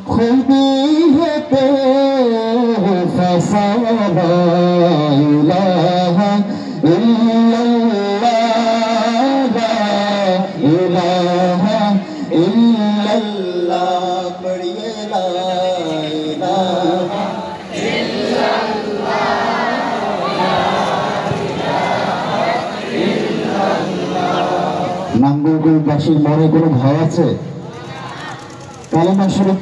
खुदी है तो फसाना इलाहा इल्लल्लाह इलाहा इल्लल्लाह पढ़िए ला इलाहा নাঙ্গলকোটবাসীর মনে কোনো ভয় আছে? কালেমা শরীফ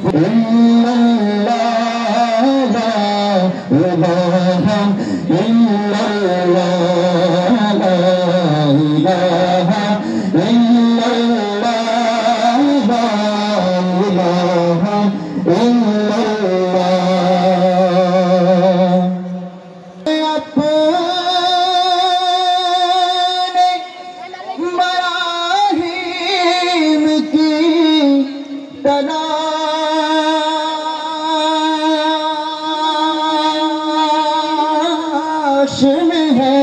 तलाश में है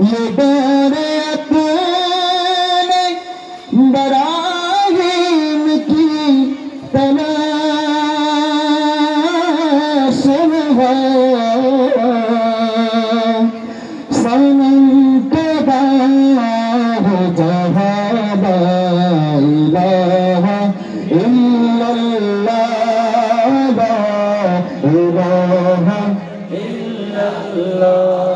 ये डरे अपने बराहीम की तलाश में है सनम के दाह जहाँ ला इलाहा इल्लल्लाह ला इलाहा इल्लल्लाह